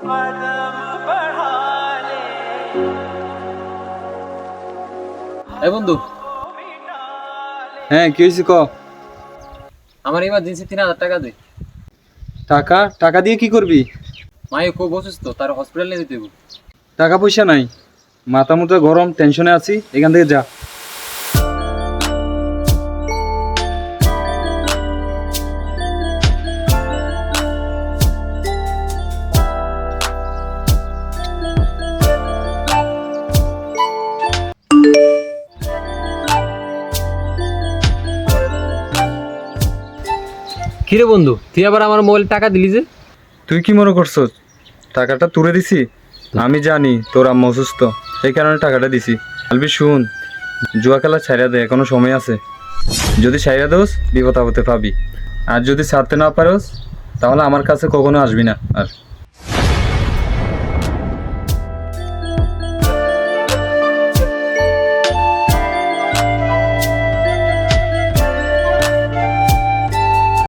এই বন্ধু, হ্যাঁ কি হয়েছে ক। আমার ইমার্জেন্সি 3000 টাকা দে। টাকা টাকা দিয়ে কি করবি? মায়ে খুব অসুস্থ, তার হসপিটালে যেতে হবে। টাকা পয়সা নাই, মাথা মুথা গরম, টেনশনে আছি, এখান থেকে যা। কিরে বন্ধু, তুই আবার আমার মোবাইল টাকা দিলি যে? তুই কি মনে করছো টাকাটা তুলে দিছি? আমি জানি তোর আম্মা অসুস্থ, এই কারণে টাকাটা দিছি। আলবি শুন, জুয়া খেলা ছাইরা দে, এখনো সময় আছে। যদি ছাইরা দোস বিপদ আপদে পাবি, আর যদি ছাড়তে না পারোস তাহলে আমার কাছে কখনো আসবি না আর।